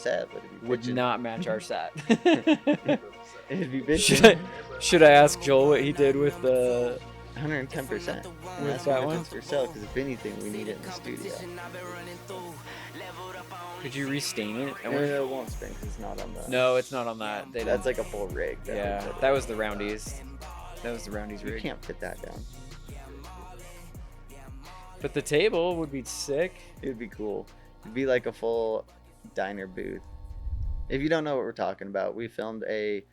set, but it'd be would bitchin'. not match our set. It'd be bitchin'. Should I ask Joel what he did with the 110%. And that's that what one? it's for sale, because if anything, we need it in the studio. Could you restain it? It won't spin because it's not on the... No, it's not on that. That's like a full rig. That was the Roundies. That was the Roundies rig. You can't fit that down. But the table would be sick. It would be cool. It'd be like a full diner booth. If you don't know what we're talking about, we filmed a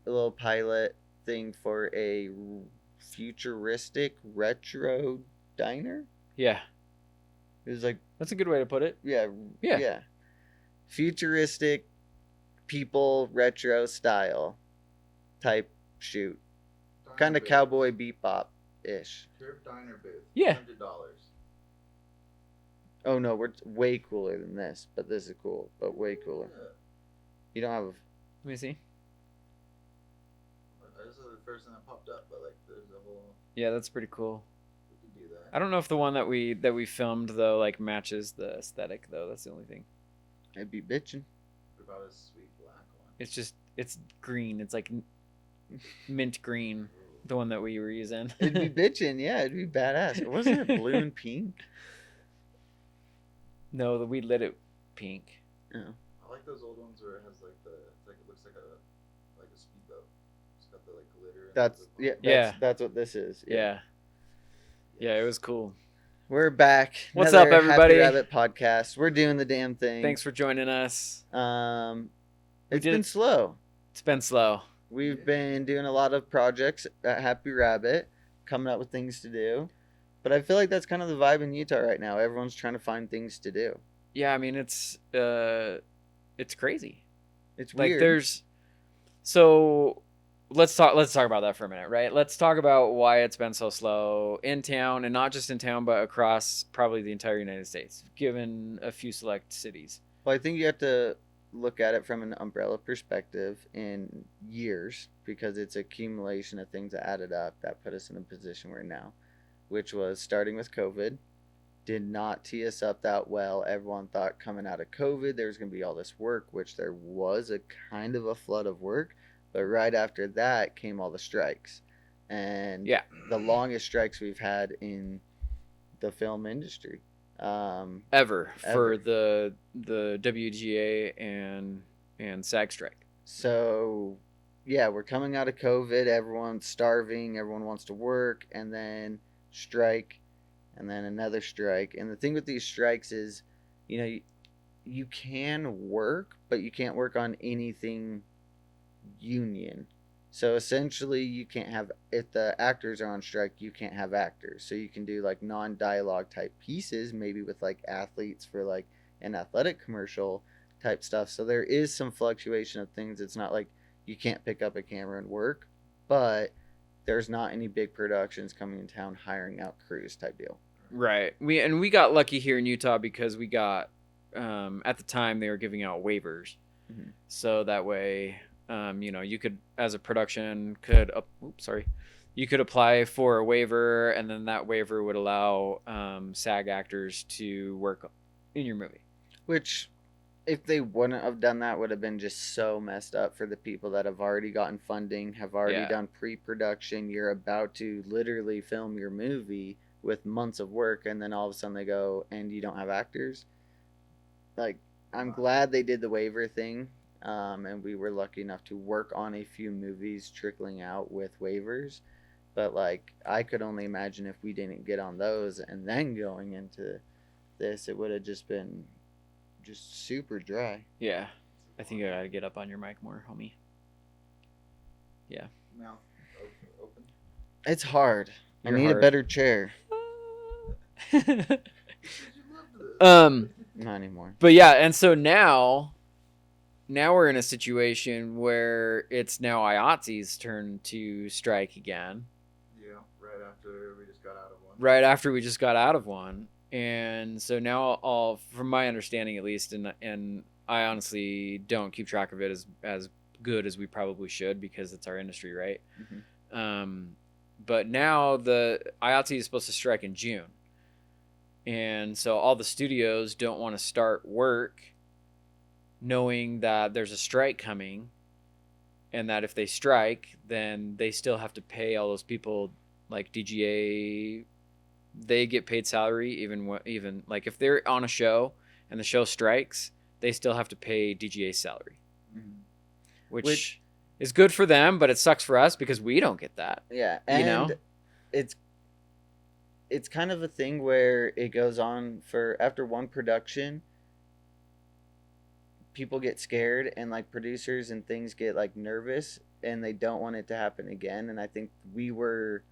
little pilot thing for a futuristic retro diner. Yeah. It was like... That's a good way to put it. Yeah. Futuristic people, retro style type shoot. Kind of Cowboy Bebop-ish. Curb diner booth. Yeah. $100. Oh no, we're way cooler than this, but this is cool, but way cooler. You don't have... Let me see. This is the first thing that popped up, but like there's a whole... Yeah, that's pretty cool. We could do that. I don't know if the one that we filmed though like matches the aesthetic though. That's the only thing. I'd be bitching. What about a sweet black one? It's green. It's like mint green. The one that we were using. It'd be bitching, yeah. It'd be badass. Wasn't it blue and pink? No, we lit it pink. Oh. I like those old ones where it has like it looks like a speedboat. It's got the like glitter. That's what this is. Yeah, it was cool. We're back. What's up, Another everybody? Happy Rabbit podcast. We're doing the damn thing. Thanks for joining us. It's been slow. It's been slow. We've been doing a lot of projects at Happy Rabbit, coming up with things to do. But I feel like that's kind of the vibe in Utah right now. Everyone's trying to find things to do. Yeah, I mean it's crazy. It's like weird. So let's talk about that for a minute, right? Let's talk about why it's been so slow in town, and not just in town, but across probably the entire United States, given a few select cities. Well, I think you have to look at it from an umbrella perspective in years, because it's accumulation of things that added up that put us in the position we're in now, which was starting with COVID. Did not tee us up that well. Everyone thought coming out of COVID there was going to be all this work, which there was a kind of a flood of work, but right after that came all the strikes, and the longest strikes we've had in the film industry ever for the WGA and SAG strike. So yeah, we're coming out of COVID, everyone's starving, everyone wants to work, and then strike, and then another strike. And the thing with these strikes is, you can work, but you can't work on anything union. So essentially you can't have, if the actors are on strike, you can't have actors. So you can do like non-dialogue type pieces, maybe with like athletes for like an athletic commercial type stuff. So there is some fluctuation of things. It's not like you can't pick up a camera and work, but there's not any big productions coming in town hiring out crews type deal. Right. We got lucky here in Utah because we got at the time they were giving out waivers. Mm-hmm. So that way you could, as a production, you could apply for a waiver, and then that waiver would allow SAG actors to work in your movie. Which, if they wouldn't have done that, would have been just so messed up for the people that have already gotten funding, have already done pre-production. You're about to literally film your movie with months of work, and then all of a sudden they go, and you don't have actors. Like, I'm glad they did the waiver thing. And we were lucky enough to work on a few movies trickling out with waivers, but like I could only imagine if we didn't get on those and then going into this, it would have just been just super dry. Yeah, I think I gotta get up on your mic more, homie. Yeah. Mouth open. It's hard. You're I need hard. a better chair. Not anymore. But yeah, and so now we're in a situation where it's now IATSE's turn to strike again. Yeah, right after we just got out of one. Right after we just got out of one. And so now, from my understanding at least, and I honestly don't keep track of it as good as we probably should, because it's our industry, right? Mm-hmm. But now the IATSE is supposed to strike in June. And so all the studios don't want to start work knowing that there's a strike coming, and that if they strike, then they still have to pay all those people like DGA. They get paid salary even like if they're on a show and the show strikes, they still have to pay DGA salary, Mhm. which is good for them, but it sucks for us because we don't get that. Yeah, You know? and it's kind of a thing where it goes on for after one production, people get scared and like producers and things get like nervous and they don't want it to happen again. And I think we were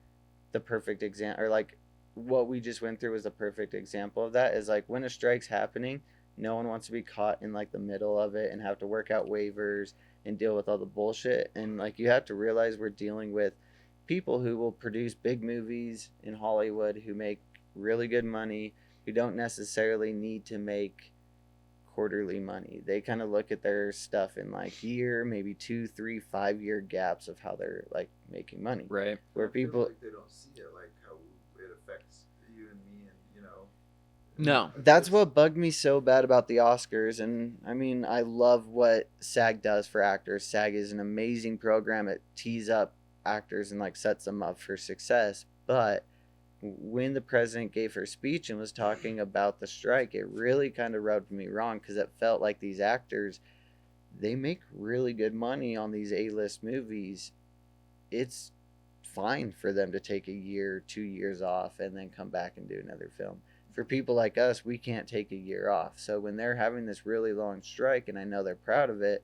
the perfect example, or like what we just went through was the perfect example of that. Is like when a strike's happening, no one wants to be caught in like the middle of it and have to work out waivers and deal with all the bullshit. And like you have to realize we're dealing with people who will produce big movies in Hollywood, who make really good money, who don't necessarily need to make quarterly money. They kind of look at their stuff in like year, maybe 2, 3, 5 year gaps of how they're like making money. Right. Where I feel people, like they don't see it, like how it affects you and me, and No. that's what bugged me so bad about the Oscars. And I mean, I love what SAG does for actors. SAG is an amazing program. It tees up actors and like sets them up for success. But when the president gave her speech and was talking about the strike, it really kind of rubbed me wrong because it felt like these actors, they make really good money on these A-list movies. It's fine for them to take a year, 2 years off and then come back and do another film. For people like us, we can't take a year off. So when they're having this really long strike, and I know they're proud of it,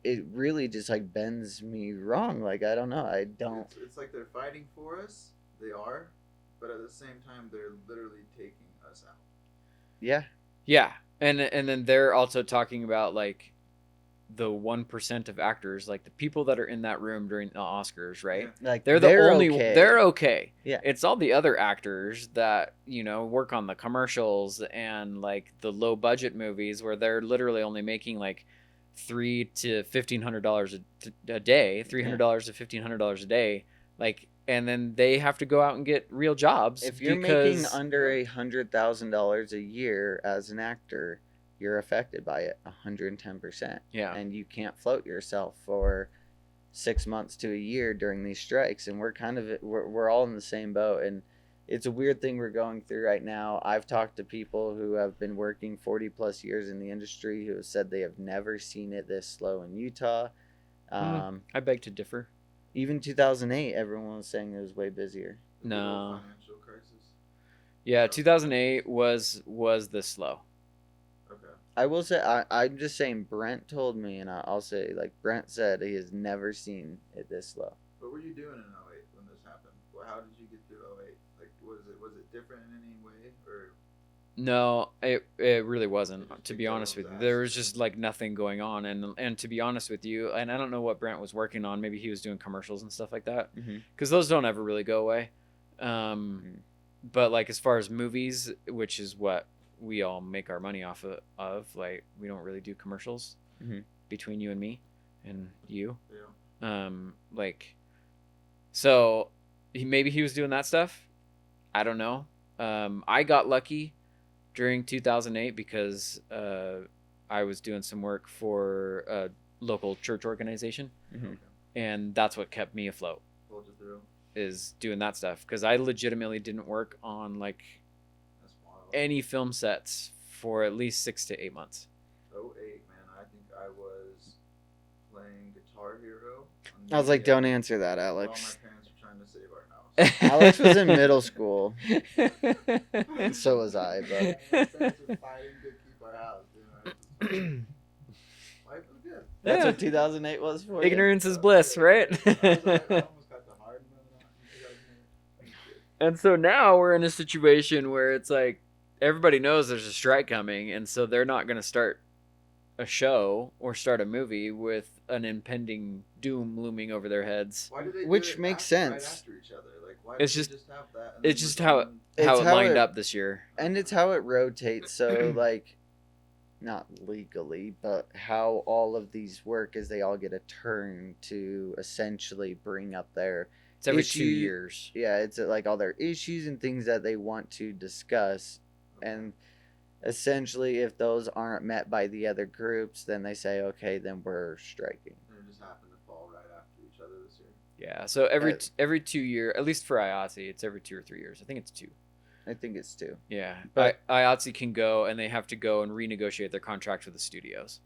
it really just like bends me wrong. Like I don't know. I don't. It's like they're fighting for us. They are, but at the same time, they're literally taking us out. Yeah. Yeah. And then they're also talking about like the 1% of actors, like the people that are in that room during the Oscars, right? Yeah. Like They're the only okay. they're okay. Yeah. It's all the other actors that, work on the commercials and like the low budget movies where they're literally only making like $300 to $1,500 a day, $300 to $1,500 a day, like, and then they have to go out and get real jobs. If you're making under $100,000 a year as an actor, you're affected by it 110%. Yeah. And you can't float yourself for 6 months to a year during these strikes. And we're all in the same boat. And it's a weird thing we're going through right now. I've talked to people who have been working 40 plus years in the industry who have said they have never seen it this slow in Utah. I beg to differ. Even 2008, everyone was saying it was way busier. No. Financial crisis. Yeah, 2008 was this slow. Okay. I will say, I'm just saying, Brent told me, and I'll say, like, Brent said he has never seen it this slow. What were you doing in 08 when this happened? Well, how did you get through 08? Like, was it different in any way, or? No, it really wasn't. It just To be kicked honest with you, everyone's there ass. was just like nothing going on, and to be honest with you, and I don't know what Brent was working on. Maybe he was doing commercials and stuff like that, because those don't ever really go away. But like as far as movies, which is what we all make our money off of, like we don't really do commercials between you and me and you. Yeah. Like, so maybe he was doing that stuff. I don't know. I got lucky during 2008 because I was doing some work for a local church organization, Okay. and that's what kept me afloat, Pulled you through. is doing that stuff, because I legitimately didn't work on like That's wild. any film sets for at least 6 to 8 months. 08, man. I think I was playing Guitar Hero. I was like, Media don't answer that, while Alex. my parents were trying to save our house. Alex was in middle school. And so was I, but My parents were fighting to keep our house. Life was good. that's Yeah. what 2008 was for you? Ignorance is bliss, right? I almost got the hard one in 2008. And so now we're in a situation where it's like everybody knows there's a strike coming, and so they're not going to start a show or start a movie with an impending doom looming over their heads. Why do they do Which it makes right sense. after each other? Like, why It's don't they just- have that? And It's then just we're how done? It's how it how lined it- up this year. And it's how it rotates. So, like, not legally, but how all of these work is they all get a turn to essentially bring up their It's every issue- 2 years. yeah, it's like all their issues and things that they want to discuss. And essentially, if those aren't met by the other groups, then they say, okay, then we're striking. And it just happened to fall right after each other this year. Yeah. So Uh, every 2 year, at least for IATSE, it's every 2 or 3 years. I think it's 2. I think it's two. Yeah. But IATSE can go and they have to go and renegotiate their contract with the studios.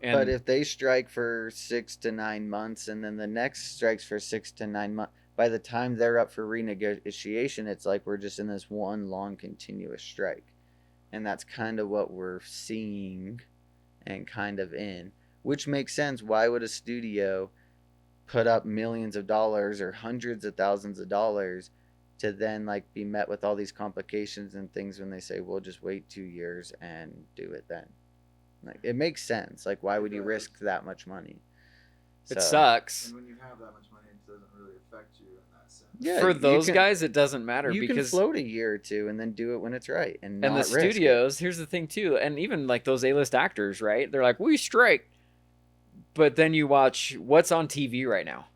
And but if they strike for 6 to 9 months, and then the next strikes for 6 to 9 months, by the time they're up for renegotiation, it's like we're just in this one long continuous strike, and that's kind of what we're seeing, and kind of in, which makes sense. Why would a studio put up millions of dollars or hundreds of thousands of dollars to then like be met with all these complications and things when they say we'll just wait 2 years and do it then? Like, it makes sense. Like, why would you risk that much money? it sucks. And when you have that much money, it doesn't really affect you in that sense. Yeah, For you those can- guys, it doesn't matter You can because float a year or two and then do it when it's right, and not and the risk it. studios, here's the thing too, and even like those A-list actors, right? They're like, we strike, but then you watch what's on TV right now.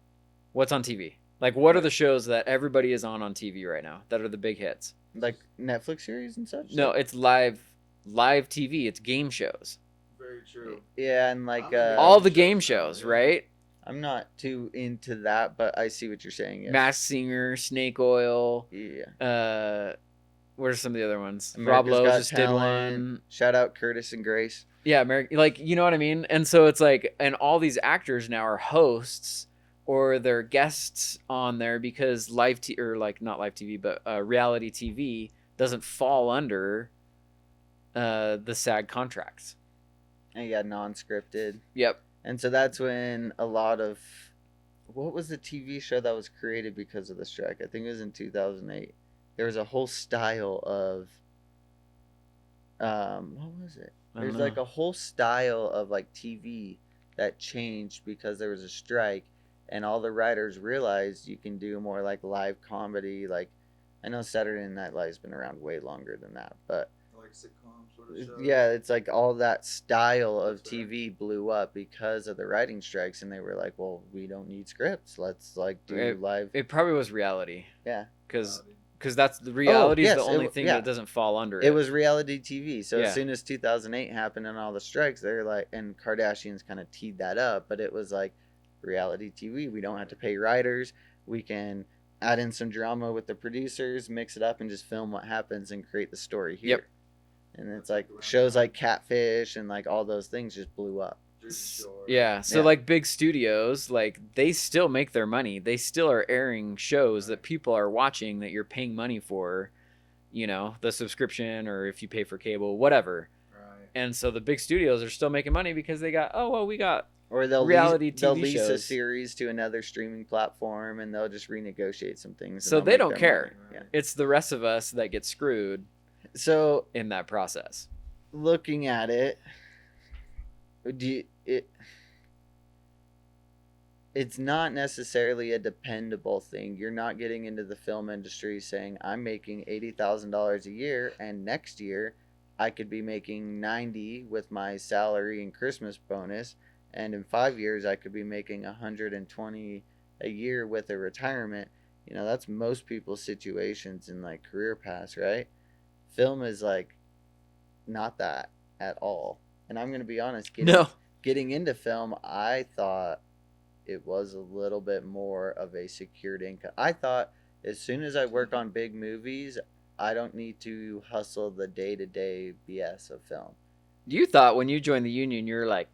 What's on TV? Like, what are the shows that everybody is on TV right now that are the big hits? Like Netflix series and such. No, it's live TV. It's game shows. Very true. Yeah, and like I'm into All the game game shows, shows, yeah. right? I'm not too into that, but I see what you're saying. Yes. Masked Singer, Snake Oil. Yeah. What are some of the other ones? Rob America's Lowe Got just Talent. did one. Shout out Curtis and Grace. Yeah, like, you know what I mean? And so it's like, and all these actors now are hosts or they're guests on there because or like not live TV, but reality TV doesn't fall under the SAG contracts. And you got non-scripted. Yep. And so that's when a lot of, what was the TV show that was created because of the strike? I think it was in 2008. There was a whole style of, what was it? I don't There's know. like a whole style of like TV that changed because there was a strike, and all the writers realized you can do more like live comedy. Like, I know Saturday Night Live's been around way longer than that, but Like sitcom sort of shows. yeah, it's like all that style of TV blew up because of the writing strikes, and they were like, well, we don't need scripts. Let's like do live. It probably was reality Yeah. because that's the reality is yes, the only it- thing yeah. that doesn't fall under It was reality TV. So Yeah. as soon as 2008 happened and all the strikes, they're like, and Kardashians kind of teed that up, but it was like reality TV. We don't have to pay writers. We can add in some drama with the producers, mix it up, and just film what happens and create the story here. Yep. And it's like shows like Catfish and like all those things just blew up. Jersey Shore. Yeah, so Yeah. like big studios, like they still make their money. They still are airing shows that people are watching that you're paying money for, you know, the subscription or if you pay for cable, whatever. Right. And so the big studios are still making money because they got, oh, well, we got Or they'll Reality they'll TV lease a shows. series to another streaming platform, and they'll just renegotiate some things. and So they'll they make don't their care. money. It's the rest of us that get screwed Yeah. So in that process. looking at it, it's not necessarily a dependable thing. You're not getting into the film industry saying I'm making $80,000 a year, and next year I could be making 90 with my salary and Christmas bonus, and in 5 years I could be making 120 a year with a retirement. You know, that's most people's situations in like career paths, right? Film is like not that at all. And I'm gonna be honest, getting into film, I thought it was a little bit more of a secured income. I thought as soon as I work on big movies, I don't need to hustle the day-to-day BS of film. You thought when you joined the union, you were like,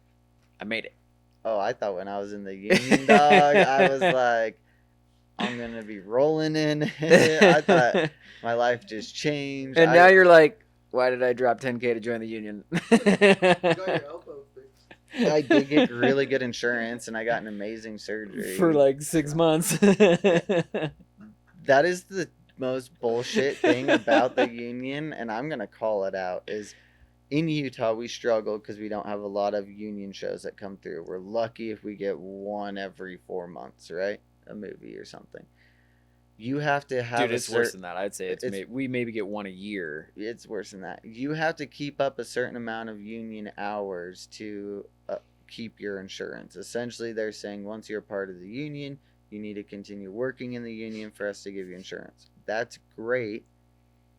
I made it. Oh, I thought when I was in the union, dog, I was like, I'm gonna be rolling in it. I thought my life just changed. And now you're like, why did I drop 10K to join the union? You got your elbow fixed. I did get really good insurance, and I got an amazing surgery. For like 6 months. That is the most bullshit thing about the union, and I'm gonna call it out, is in Utah we struggle because we don't have a lot of union shows that come through. We're lucky if we get one every 4 months, right? A movie or something. You have to have Dude, it's worse than that. I'd say it's- we maybe get one a year. it's worse than that. You have to keep up a certain amount of union hours to keep your insurance. Essentially, they're saying once you're part of the union, you need to continue working in the union for us to give you insurance. That's great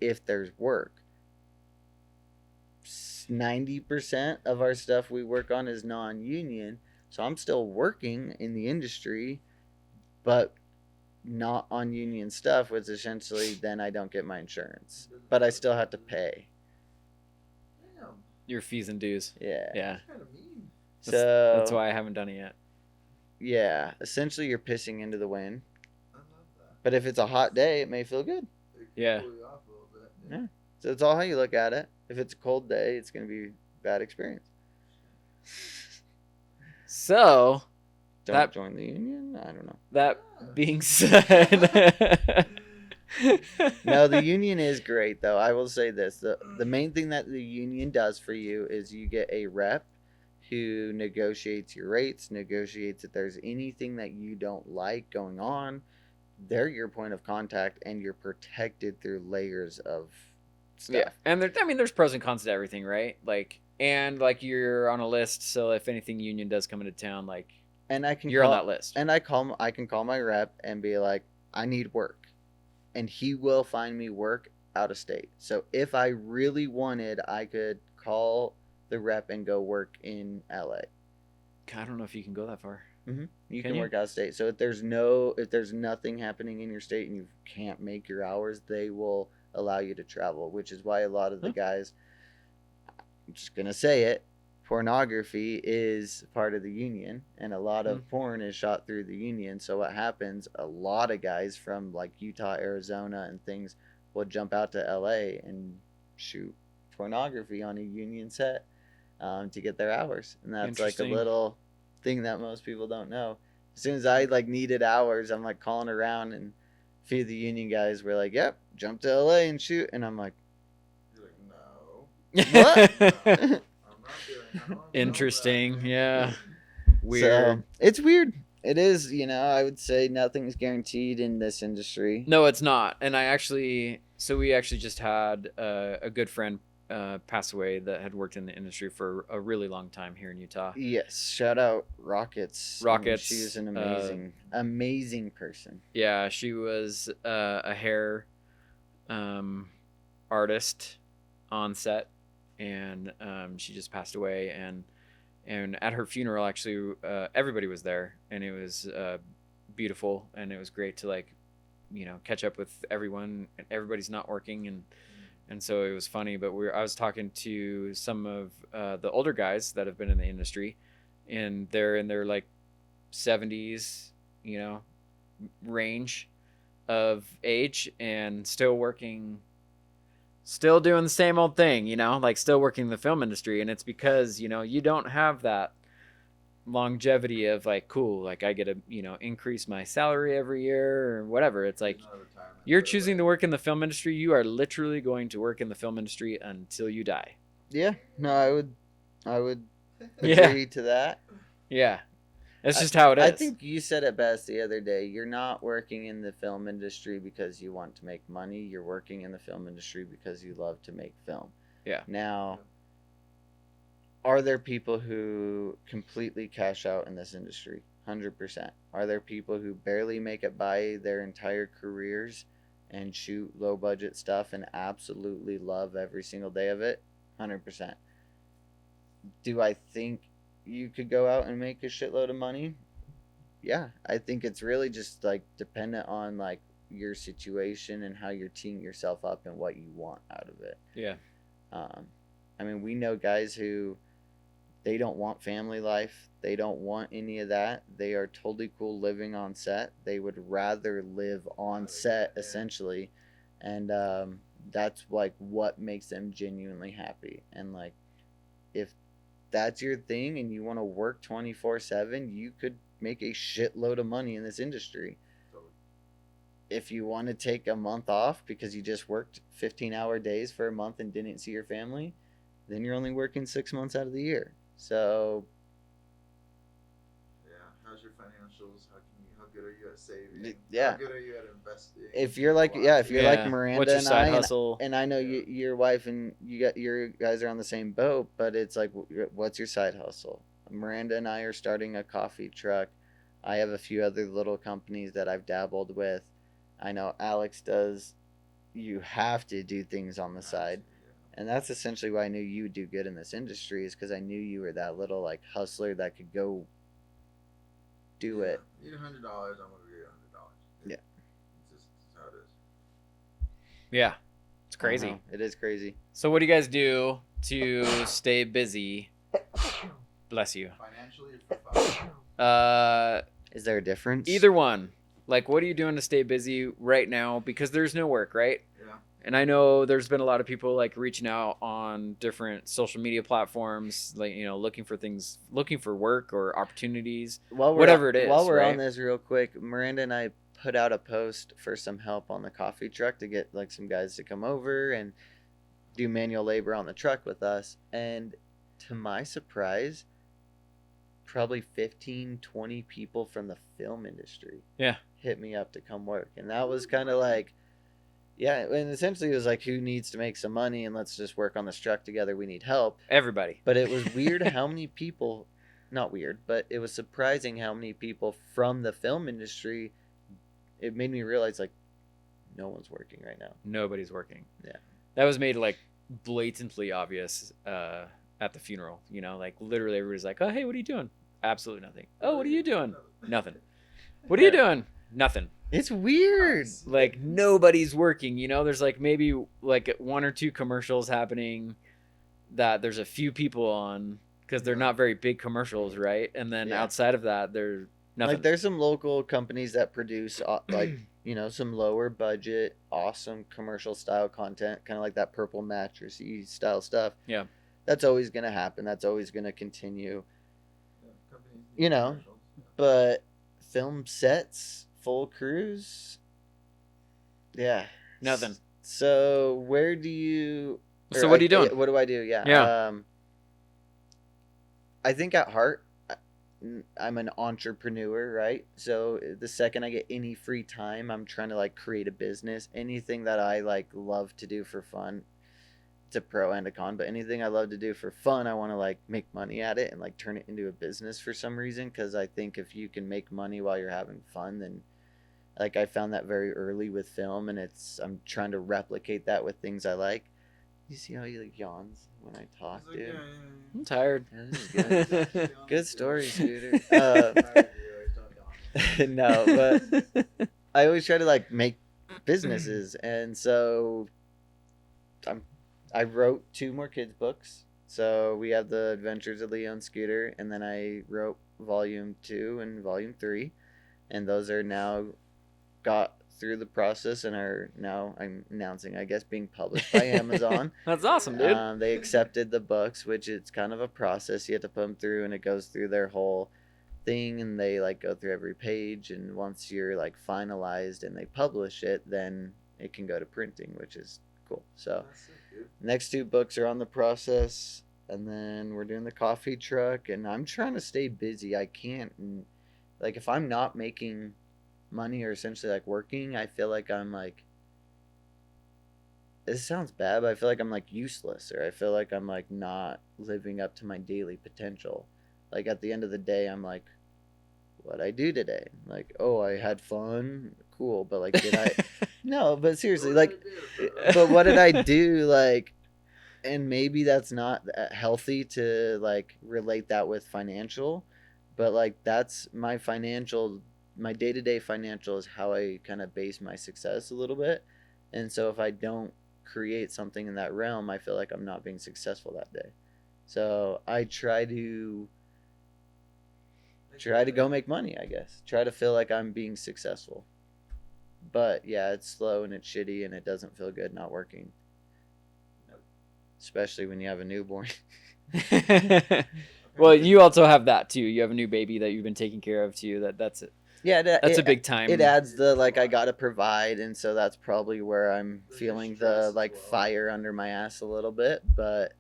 if there's work. 90% of our stuff we work on is non-union, so I'm still working in the industry, but not on union stuff, which essentially then I don't get my insurance, but I still have to pay. Damn. Your fees and dues. Yeah. Yeah. That's kind of mean. That's So why I haven't done it yet. yeah, essentially you're pissing into the wind. I love that. But if it's a hot day, it may feel good. It can Yeah. cool you off a little bit. Yeah. So it's all how you look at it. If it's a cold day, it's going to be a bad experience. So Don't That- join the union. I don't know. that being said, No, the union is great though. I will say this: the main thing that the union does for you is you get a rep who negotiates your rates, negotiates if there's anything that you don't like going on. They're your point of contact, and you're protected through layers of stuff. Yeah, and there's pros and cons to everything, right? Like, and like you're on a list, so if anything union does come into town, like And I can you're call, on that list. And I can call my rep and be like, I need work, and he will find me work out of state. So if I really wanted, I could call the rep and go work in LA. I don't know if you can go that far. You Can can you? work out of state. So if there's nothing happening in your state and you can't make your hours, they will allow you to travel, which is why a lot of the Huh. guys, I'm just gonna say it, pornography is part of the union, and a lot of porn is shot through the union. So what happens, a lot of guys from like Utah, Arizona and things will jump out to LA and shoot pornography on a union set to get their hours. And that's like a Interesting. little thing that most people don't know. As soon as I like needed hours, I'm like calling around, and a few of the union guys were like, yep, jump to LA and shoot. And I'm like, You're like, no. what? I'm not doing that. Interesting. Yeah. Weird. So it's weird. It is, I would say nothing's guaranteed in this industry. No, it's not. And we actually just had a good friend pass away that had worked in the industry for a really long time here in Utah. Yes, shout out Rockets. Rockets, She was an amazing person. Yeah, she was a hair artist on set, and she just passed away. And at her funeral, actually, everybody was there, and it was beautiful, and it was great to catch up with everyone. Everybody's not working, and so it was funny. But I was talking to some of the older guys that have been in the industry, and they're in their like 70s, range of age, and still working, still doing the same old thing, like still working in the film industry. And it's because you don't have that longevity of like, cool, like I get to increase my salary every year or whatever. It's like you're choosing to work in the film industry. You are literally going to work in the film industry until you die. Yeah, no, I would Yeah. agree to that. Yeah, it's just how it is. I think you said it best the other day. You're not working in the film industry because you want to make money. You're working in the film industry because you love to make film. Yeah. Now, are there people who completely cash out in this industry? 100%. Are there people who barely make it by their entire careers and shoot low budget stuff and absolutely love every single day of it? 100%. Do I think you could go out and make a shitload of money? Yeah, I think it's really just like dependent on like your situation and how you're teeing yourself up and what you want out of it. Yeah. I mean, we know guys who they don't want family life. They don't want any of that. They are totally cool living on set. They would rather live on set essentially, and that's like what makes them genuinely happy. And like, if that's your thing and you want to work 24/7, you could make a shitload of money in this industry. If you want to take a month off because you just worked 15-hour days for a month and didn't see your family, then you're only working 6 months out of the year. So Yeah, how's your financials? How good are you at saving? Yeah. How good are you at investing? if you're like like Yeah. Miranda What's your and side I, hustle? and I know your wife and your guys are on the same boat, but it's like, what's your side hustle? Miranda and I are starting a coffee truck. I have a few other little companies that I've dabbled with. I know Alex does. You have to do things on the side. And that's essentially why I knew you would do good in this industry, is because I knew you were that little like hustler that could go do it. Need $100, I'm gonna get $100. Yeah. It's just it's how it is. Yeah, it's I don't crazy. know. It is crazy. So what do you guys do to stay busy? Bless you. Financially or for fun? Is there a difference? Either one. Like, what are you doing to stay busy right now? Because there's no work, right? Yeah. And I know there's been a lot of people like reaching out on different social media platforms, like, you know, looking for things, looking for work or opportunities, whatever it is. While we're right? on this real quick, Miranda and I put out a post for some help on the coffee truck to get like some guys to come over and do manual labor on the truck with us. And to my surprise, probably 15, 20 people from the film industry hit me up to come work. And that was kind of like, yeah, and essentially it was like, who needs to make some money and let's just work on this truck together. We need help. Everybody. But it was weird how many people, not weird, but it was surprising how many people from the film industry, it made me realize like no one's working right now. Nobody's working. Yeah. That was made like blatantly obvious at the funeral, you know, like literally everybody's like, oh, hey, what are you doing? Absolutely nothing. Oh, what are you doing? Nothing. What are you doing? Nothing. It's weird. Like nobody's working, you know, there's like maybe like 1 or 2 commercials happening that there's a few people on because they're not very big commercials, right? And then outside of that, they're nothing. Like there's some local companies that produce like, you know, some lower budget, awesome commercial style content, kind of like that Purple Mattressy style stuff. Yeah. That's always going to happen. That's always going to continue. Companies need You know, commercials. but film sets, full crews, yeah. Nothing. So where do you... So what are you doing? What do I do? Yeah. Yeah. I think at heart, I'm an entrepreneur, right? So the second I get any free time, I'm trying to like create a business. Anything that I like love to do for fun, it's a pro and a con, but anything I love to do for fun, I want to like make money at it and like turn it into a business for some reason. Because I think if you can make money while you're having fun, then like I found that very early with film, and I'm trying to replicate that with things I like. You see how he like yawns when I talk, He's like, dude? I'm tired. Yeah, this is good. Good story, Scooter. Yeah. No, but I always try to like make businesses, and so I wrote 2 more kids books. So we have the Adventures of Leo and Scooter, and then I wrote volume 2 and volume 3, and those are now got through the process and are now, I'm announcing, I guess, being published by Amazon. That's awesome, dude. They accepted the books, which it's kind of a process. You have to put them through, and it goes through their whole thing, and they like go through every page. And once you're like finalized and they publish it, then it can go to printing, which is cool. So next 2 books are on the process, and then we're doing the coffee truck, and I'm trying to stay busy. I can't, and like if I'm not making money or essentially like working, I feel like I'm like, this sounds bad, but I feel like I'm like useless, or I feel like I'm like not living up to my daily potential. Like at the end of the day, I'm like, what'd I do today? Like, oh, I had fun, cool, but like did I no, but seriously, like, but what did I do? Like, and maybe that's not healthy to like relate that with financial, but like that's my financial, my day-to-day financial is how I kind of base my success a little bit. And so if I don't create something in that realm, I feel like I'm not being successful that day. So I try to go make money, I guess. Try to feel like I'm being successful. But yeah, it's slow and it's shitty and it doesn't feel good not working. Especially when you have a newborn. Well, you also have that too. You have a new baby that you've been taking care of too. That's it. Yeah, That's a big time. It adds the like I gotta provide, and so that's probably where I'm feeling the like fire under my ass a little bit. But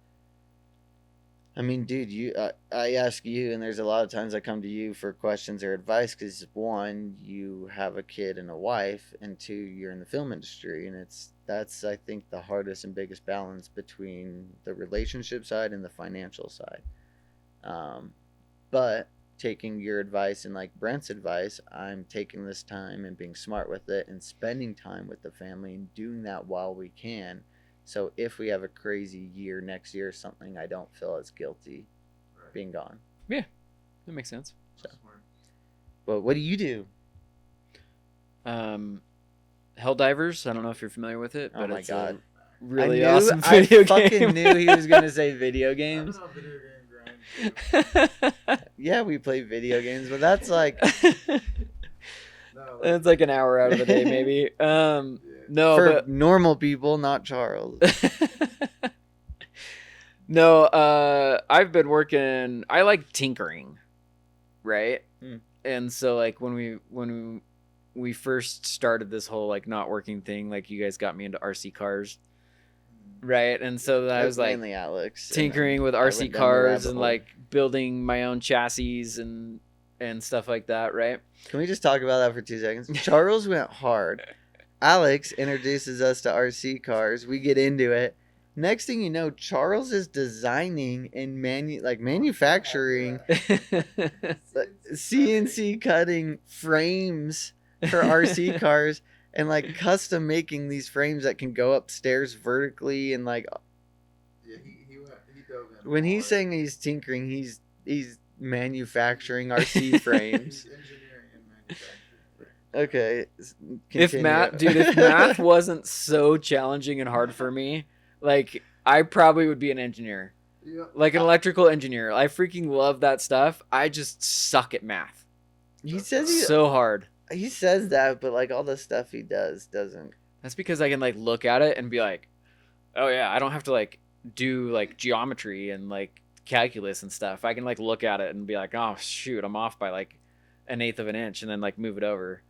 I mean, dude, I ask you, and there's a lot of times I come to you for questions or advice because 1, you have a kid and a wife, and 2, you're in the film industry, and that's I think the hardest and biggest balance between the relationship side and the financial side. But taking your advice and like Brent's advice, I'm taking this time and being smart with it and spending time with the family and doing that while we can So if we have a crazy year next year or something, I don't feel as guilty Right. being gone. That makes sense. That's smart. But what do you do? Helldivers. I don't know if you're familiar with it, Oh but my it's God. a really I knew, awesome I video fucking game. knew he was gonna say video I've games. been on video game grind too. Yeah, we play video games, but that's like No, It's like an hour out of the day, maybe. No, for but normal people, not Charles. no. I've been working. I like tinkering, right? Hmm. And so, like when we first started this whole like not working thing, like you guys got me into RC cars, right? And so I was like mainly Alex tinkering with I RC went down the cars rabbit and hole. like building my own chassis and stuff like that, right? Can we just talk about that for 2 seconds? Charles went hard. Alex introduces us to RC cars. We get into it. Next thing you know, Charles is designing and manufacturing CNC cutting frames for RC cars and like custom making these frames that can go upstairs vertically and like Yeah, he dove in. when he's hard. saying he's tinkering, he's manufacturing RC frames. He's engineering and manufacturing. Okay. If math wasn't so challenging and hard for me, like I probably would be an engineer. Yeah. Like an electrical engineer. I freaking love that stuff. I just suck at math. he says So hard. he says that, but like all the stuff he does doesn't. That's because I can like look at it and be like, oh yeah, I don't have to like do like geometry and like calculus and stuff. I can like look at it and be like, oh shoot, I'm off by like 1/8 of an inch and then like move it over.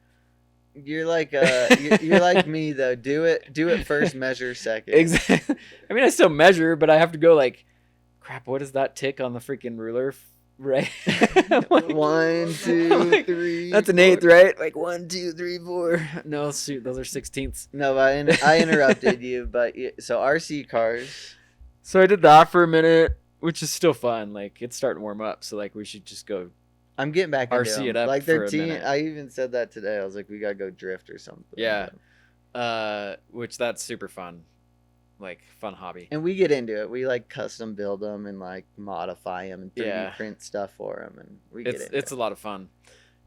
You're like you're like me though. Do it first, measure second. Exactly. I mean, I still measure, but I have to go like, crap. What is that tick on the freaking ruler? Right. Like, 1, 2, like, 3. that's an 1/8, right? Like 1, 2, 3, 4. No, shoot, those are 16ths. No, but I interrupted you. But so RC cars. So I did that for a minute, which is still fun. Like it's starting to warm up, so like we should just go. I'm getting back into RC them. it up like for their a team. minute. I even said that today. I was like, we gotta go drift or something. Yeah. Which that's super fun, like fun hobby. And we get into it. We like custom build them and like modify them and 3D Yeah. print stuff for them, and we get into It's it. a lot of fun.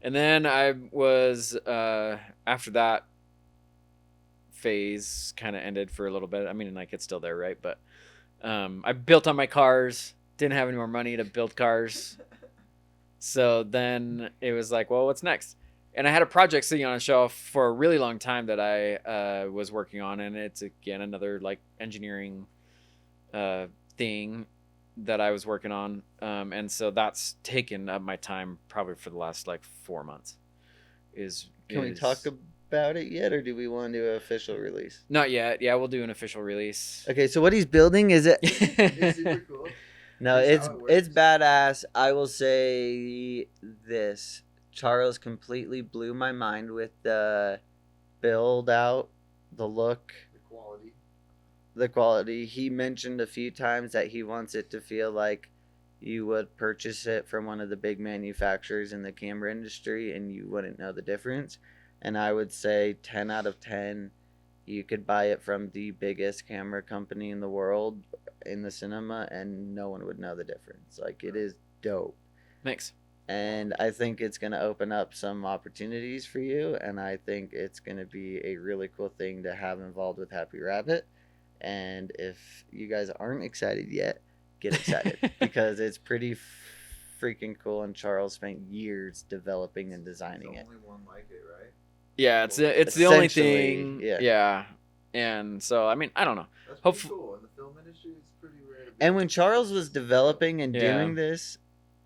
And then I was after that phase kind of ended for a little bit. I mean, like it's still there, right? But I built on my cars. Didn't have any more money to build cars. So then it was like, well, what's next? And I had a project sitting on a shelf for a really long time that I was working on, and it's again another like engineering thing that I was working on, and so that's taken up my time probably for the last like 4 months. Can we talk about it yet, or do we want to do an official release? Not yet. Yeah, we'll do an official release. Okay, so what he's building is it? It's super cool. No, Here's how it it's works. badass. I will say this. Charles completely blew my mind with the build out, the look, the quality. He mentioned a few times that he wants it to feel like you would purchase it from one of the big manufacturers in the camera industry and you wouldn't know the difference. And I would say 10 out of 10, you could buy it from the biggest camera company in the world in the cinema and no one would know the difference. Like, it is dope. Thanks. And I think it's going to open up some opportunities for you. And I think it's going to be a really cool thing to have involved with Happy Rabbit. And if you guys aren't excited yet, get excited because it's pretty freaking cool. And Charles spent years developing and designing it. Only one like it, right? Yeah, it's the only Essentially, thing. yeah. Yeah, and so I mean I don't know. That's pretty Hopefully- cool. In the film industry, it's pretty rare to be. And when Charles was developing and Yeah. doing this,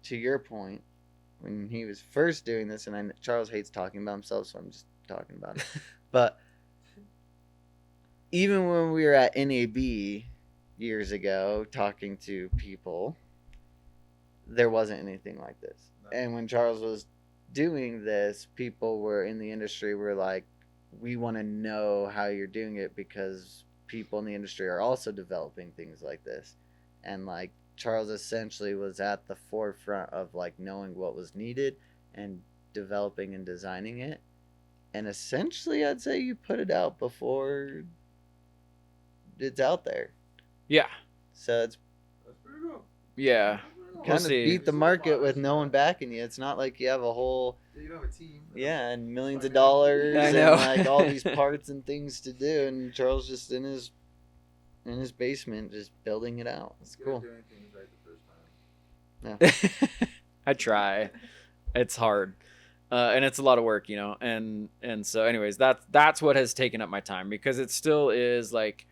to your point, when he was first doing this, and Charles hates talking about himself, so I'm just talking about it. But even when we were at NAB years ago talking to people, there wasn't anything like this. No. And when Charles was doing this, people were in the industry were like, we want to know how you're doing it because people in the industry are also developing things like this. And like Charles essentially was at the forefront of like knowing what was needed and developing and designing it. And essentially I'd say you put it out before it's out there. Yeah. So it's That's pretty cool. Yeah. kind We'll of see. beat the market with no one backing you. It's not like you have a whole You don't have a team. and millions of Financial- dollars I and know. like all these parts and things to do, and Charles just in his basement just building it out. It's You gotta cool. do anything right the first time. I try. It's hard. And it's a lot of work, you know. And so anyways, that's what has taken up my time, because it still is like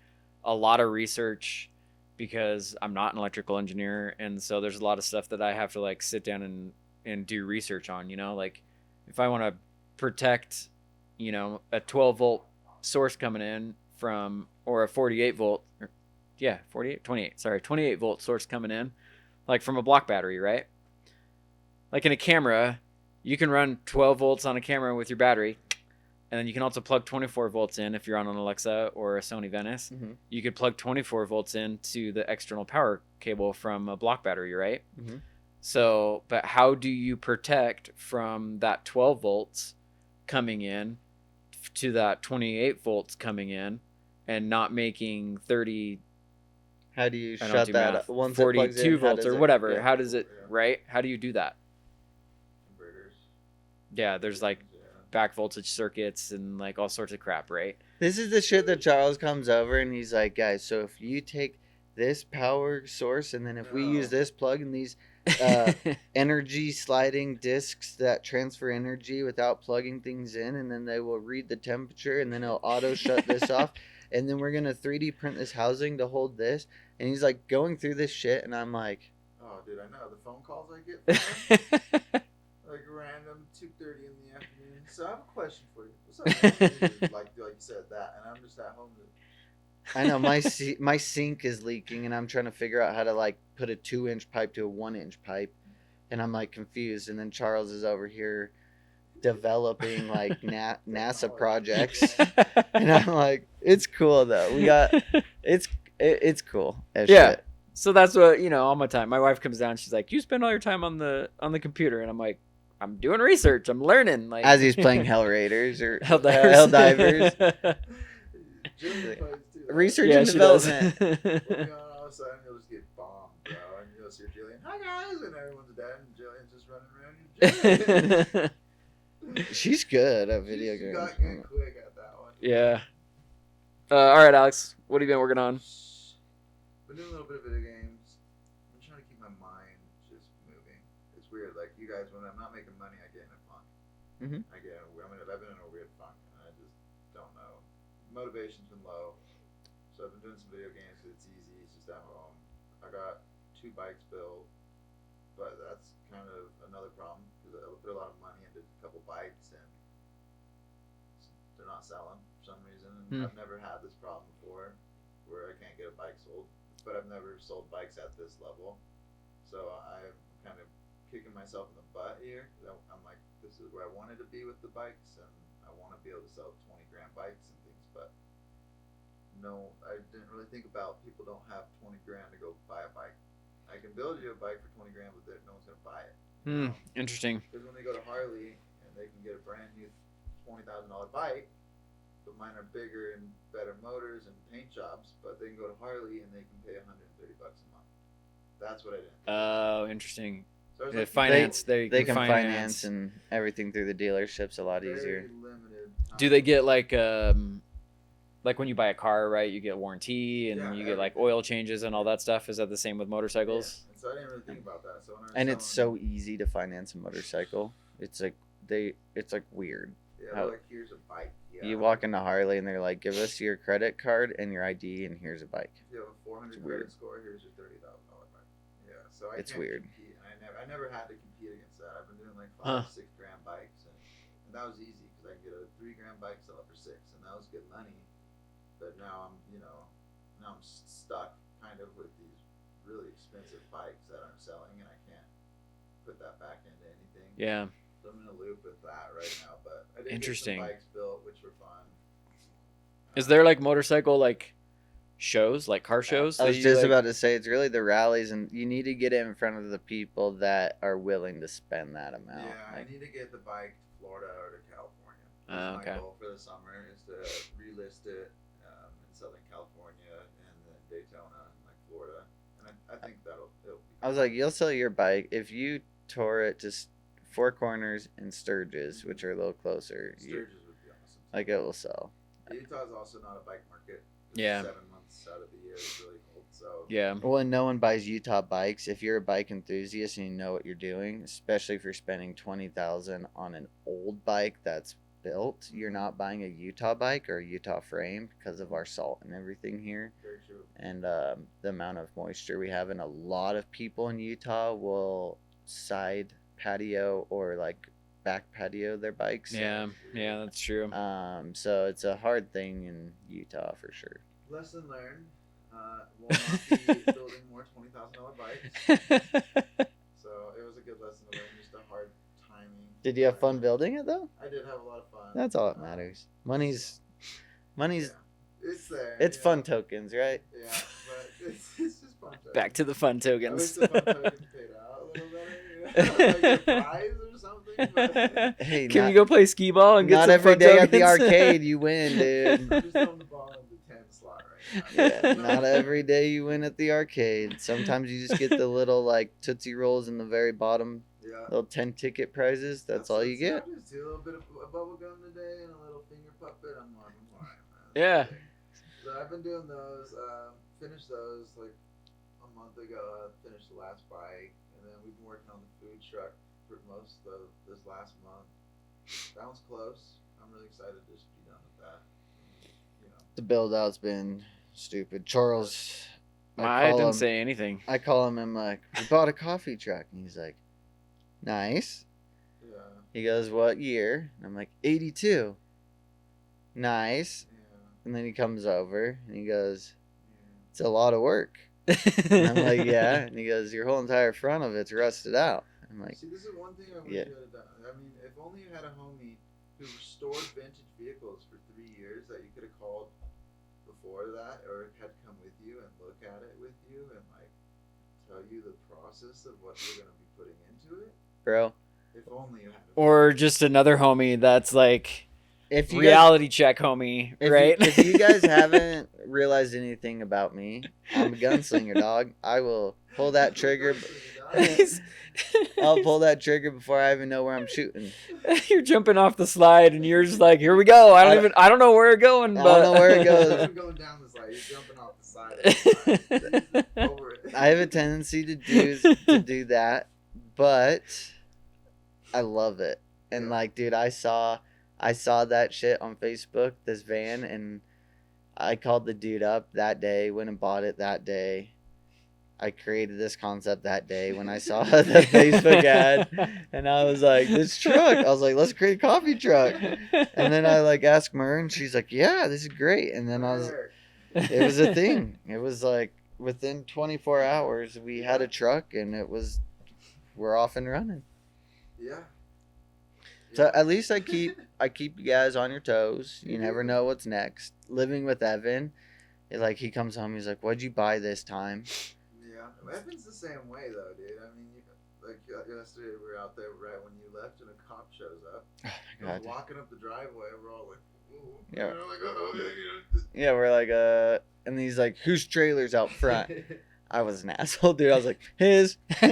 a lot of research, because I'm not an electrical engineer, and so there's a lot of stuff that I have to like sit down and do research on, you know, like if I want to protect, you know, a 12-volt source coming in from, or a 48 volt, or, 28 volt source coming in, like from a block battery, right? Like in a camera, you can run 12 volts on a camera with your battery, and then you can also plug 24 volts in if you're on an Alexa or a Sony Venice. Mm-hmm. You could plug 24 volts into the external power cable from a block battery, right? Mm-hmm. So, but how do you protect from that 12 volts coming in to that 28 volts coming in, and not making 30, How do you I don't shut do that math, up? Once it plugs 42 in, how volts does or it- whatever? yeah. How does it, Yeah. right? How do you do that? Inverters. Yeah, there's like Yeah. back voltage circuits and like all sorts of crap, right? This is the shit that Charles comes over and he's like, guys, so if you take this power source and then if we use No. this plug and these energy sliding discs that transfer energy without plugging things in, and then they will read the temperature, and then it'll auto shut this off, and then we're gonna 3D print this housing to hold this. And he's like going through this shit, and I'm like, Oh, dude, I know the phone calls I get. From them, like random 2:30 in the afternoon. So I have a question for you. What's up? Man? like you said that, and I'm just at home. I know my sink is leaking, and I'm trying to figure out how to like put a 2-inch pipe to a 1-inch pipe, and I'm like confused. And then Charles is over here developing like NASA projects, and I'm like, it's cool though. We got it's cool as Yeah. shit. So that's what, you know, all my time. My wife comes down, she's like, "You spend all your time on the computer," and I'm like, "I'm doing research. I'm learning." Like As he's playing Hell Raiders or Helldivers. Helldivers. Jillian plays too. Research Yeah, and she does. development. Well, you know, all of a sudden you'll just get bombed, bro, and you'll see Jillian. Hi guys, and everyone's dead, and Jillian's just running around. Jillian. She's good at video She games. got good quick at that one. Yeah. All right, Alex. What have you been working on? Been doing a little bit of video games. I'm trying to keep my mind just moving. It's weird. Like you guys, when I'm not making money, I get in a funk. Mhm. I've been in a weird funk, and I just don't know. Motivation's been low, so I've been doing some video games 'cause it's easy. It's just at home. I got 2 bikes built, but that's kind of another problem because I put a lot of money into a couple bikes and they're not selling for some reason. And I've never had this problem before, where I can't get a bike sold. But I've never sold bikes at this level, so I'm kind of kicking myself in the butt here. I'm like, this is where I wanted to be with the bikes, and I want to be able to sell 20 grand bikes and things. But no, I didn't really think about people don't have 20 grand to go buy a bike. I can build you a bike for 20 grand, but no one's gonna buy it. Interesting. Because when they go to Harley and they can get a brand new $20,000 bike, but mine are bigger and better motors and paint jobs, but they can go to Harley and they can pay $130 a month. That's what I didn't. Oh, interesting. So I was The like, finance. They can finance and everything through the dealership's a lot very easier. limited time. Do they get like when you buy a car, right? You get warranty and Yeah, you get like everything. oil changes and all that stuff. Is that the same with motorcycles? Yeah. And so I didn't really think about that. So when I was And it's selling- so easy to finance a motorcycle. It's like it's like weird. yeah, how- like here's a bike. Yeah. You walk into Harley and they're like, give us your credit card and your ID and here's a bike. If you have a 400 It's weird. credit score, here's your $30,000 bike. Yeah, so I It's can't weird. compete. And I never had to compete against that. I've been doing like Huh. 5, 6 grand bikes, and that was easy because I could get a 3 grand bike, sell it for 6, and that was good money. But now I'm stuck kind of with these really expensive bikes that I'm selling, and I can't put that back into anything. Yeah. So I'm in a loop with that right now. But I did Interesting. get some bikes built, which were fun. Is there like motorcycle like shows, like car shows? I that was you, just like- about to say it's really the rallies, and you need to get it in front of the people that are willing to spend that amount. Yeah, Like, I need to get the bike to Florida or to California. Oh, That's okay. my goal for the summer is to relist it in Southern California and then Daytona and like Florida, and I think it'll be I was like, you'll sell your bike if you tore it to Four Corners and Sturgis, which are a little closer. Sturgis would be awesome. Like it will sell. Utah's also not a bike market. Yeah. 7 months out of the year is really cold, so Yeah. Well, and no one buys Utah bikes. If you're a bike enthusiast and you know what you're doing, especially if you're spending $20,000 on an old bike that's built, you're not buying a Utah bike or a Utah frame because of our salt and everything here, very true. and the amount of moisture we have. And a lot of people in Utah will side patio or like back patio their bikes. Yeah. Yeah, that's true. So it's a hard thing in Utah for sure. Lesson learned. Will not be building more $20,000 bikes. So it was a good lesson to learn. Just a hard timing. Did you have fun building it though? I did have a lot of fun. That's all that matters. Money's Yeah. It's there. it's you fun know. tokens, right? Yeah, but it's just fun. Back to the fun I wish tokens. the fun tokens paid out a little better. Like a prize or something. But Hey, Can not, we go play skee ball and get not some every fun day at the tokens? arcade you win, dude. I'm just on the ball in the 10 slot right now. Yeah, not every day you win at the arcade. Sometimes you just get the little like Tootsie Rolls in the very bottom, Yeah. little 10 ticket prizes. That's all you get. Just a little bit of a bubble gum today and a little finger puppet. I'm fine, man. Yeah. So I've been doing those. Finished those like a month ago. Finished the last bike, and then we've been working on the food truck for most of this last month. That one's close. I'm really excited to just be done with that. You know. The build out's been stupid. Charles, I call didn't him- say anything. I call him. I'm like, we bought a coffee truck, and he's like, nice. Yeah. He goes, what year? And I'm like, 82. Nice. Yeah. And then he comes over and he goes, Yeah. it's a lot of work. And I'm like, yeah. And he goes, your whole entire front of it's rusted out. I'm like, See, this is one thing I wish Yeah. you had done. I mean, if only you had a homie who restored vintage vehicles for 3 years that you could have called before that, or had come with you and look at it with you and like tell you the process of what you're gonna be putting into it. bro, If only you had. Or just another homie that's like if you reality check homie, guys, right? if you guys haven't realized anything about me, I'm a gunslinger, dog. I will pull that trigger. I'll pull that trigger before I even know where I'm shooting. You're jumping off the slide and you're just like, here we go. I don't know where we're going, I but don't know where it goes. You're going down the slide. You're jumping off the side. Of the slide. Over it. I have a tendency to do that, but I love it. And like, dude, I saw that shit on Facebook, this van, and I called the dude up that day, went and bought it that day. I created this concept that day when I saw the Facebook ad, and I was like, this truck. I was like, let's create a coffee truck. And then I like asked Mer, and she's like, yeah, this is great. And then it was a thing. It was like within 24 hours, we had a truck, and we're off and running. Yeah. So at least I keep you guys on your toes. You never know what's next. Living with Evan, like he comes home, he's like, what'd you buy this time? Yeah, Evan's the same way though, dude. I mean, like yesterday we were out there right when you left, and a cop shows up. Oh my We're god. walking up the driveway, we're all like, ooh. Yeah. You know, like, oh, yeah. Yeah, we're like, and he's like, whose trailer's out front? I was an asshole, dude. I was like, his. Yeah,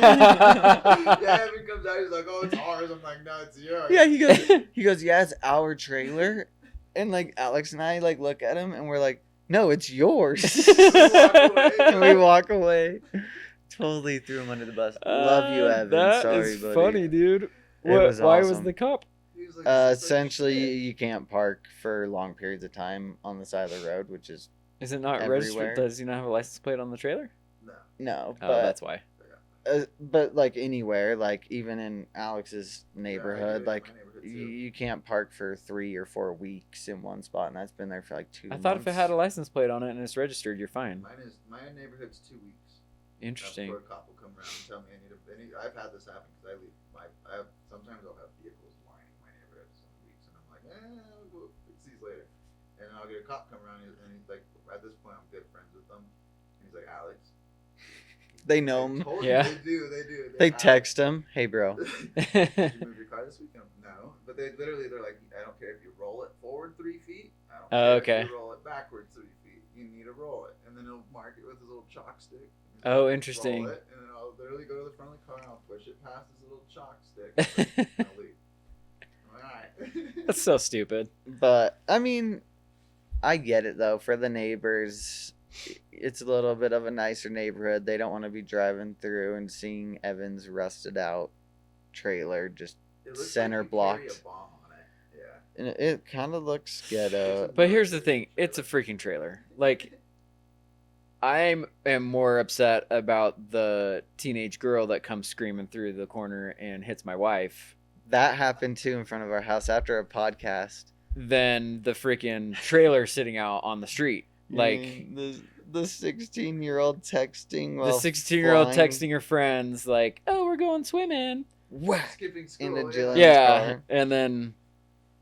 Evan comes out, he's like, oh, it's ours. I'm like, no, it's yours. Yeah, he goes, yeah, it's our trailer. And like Alex and I like look at him and we're like, no, it's yours. Walk away. And we walk away. Totally threw him under the bus. Love you, Evan. That Sorry, is buddy. funny, dude. was Why was awesome. the cop? He was like, "This is like Essentially, shit." you can't park for long periods of time on the side of the road, which is Is it not Everywhere. registered? Does he not have a license plate on the trailer? No. no. Oh, But that's why. but like anywhere, like even in Alex's Yeah, I neighborhood, do it in like my neighborhood, you, too. you can't park for 3 or 4 weeks in one spot, and that's been there for like 2 I months. thought if it had a license plate on it and it's registered, you're fine. My neighborhood's 2 weeks. Interesting. Before a cop will come around and tell me I need a. I've had this happen because I leave sometimes I'll have vehicles lining my neighborhood some weeks, and I'm like, I'll go fix these later. And I'll get a cop come around, and he's like, at this point, I'm good friends with them. And he's like, Alex. They know him. I told you, Yeah. They do. They text him, "Hey, bro." Did you move your car this weekend? No. But they're like, I don't care if you roll it forward 3 feet. I don't Oh, care okay. if you roll it backward 3 feet. you need to roll it, and then he'll mark it with his little chalk stick. Oh, Roll interesting. it, and then I'll literally go to the front of the car and I'll push it past his little chalk stick, and I'll leave. I'm like, alright. That's so stupid. But I mean, I get it though. For the neighbors, it's a little bit of a nicer neighborhood. They don't want to be driving through and seeing Evan's rusted out trailer just It looks center like you carry blocked. a bomb on it. Yeah. And it kind of looks ghetto. But here's the thing, it's a freaking trailer. Like, I am more upset about the teenage girl that comes screaming through the corner and hits my wife That happened too in front of our house after a podcast. than the freaking trailer sitting out on the street. Like, the 16-year-old texting the while 16-year-old flying texting her friends, like, oh, we're going swimming. whack Skipping school. into yeah. Jillian's Yeah, car, and then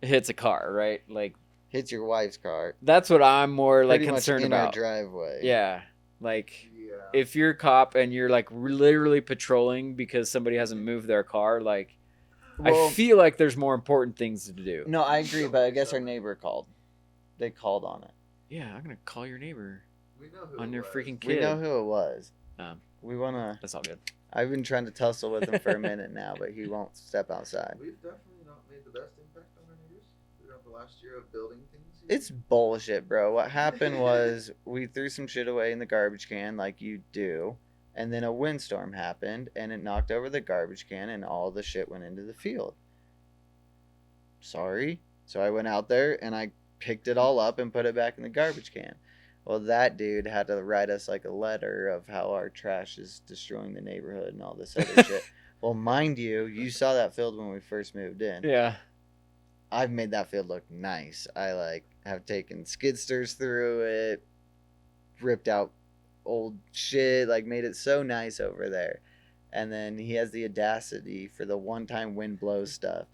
hits a car, right? Like, hits your wife's car. that's what I'm more like Pretty much concerned in our about. driveway. Yeah, like, Yeah. if you're a cop and you're like literally patrolling because somebody hasn't moved their car, like, Well, I feel like there's more important things to do. no, I agree, but I guess our neighbor called. They called on it. Yeah, I'm gonna call your neighbor We know who on it your was. freaking We kid. know who it was. Um, We wanna. That's all good. I've been trying to tussle with him for a minute now, but he won't step outside. We've definitely not made the best impact on our neighbors throughout the last year of building things. here. It's bullshit, bro. What happened was we threw some shit away in the garbage can like you do, and then a windstorm happened and it knocked over the garbage can and all the shit went into the field. Sorry. So I went out there and I picked it all up and put it back in the garbage can. Well, that dude had to write us like a letter of how our trash is destroying the neighborhood and all this other shit. Well, mind you, you saw that field when we first moved in. Yeah. I've made that field look nice. I like have taken skidsters through it, ripped out old shit, like made it so nice over there. And then he has the audacity for the one-time wind blow stuff.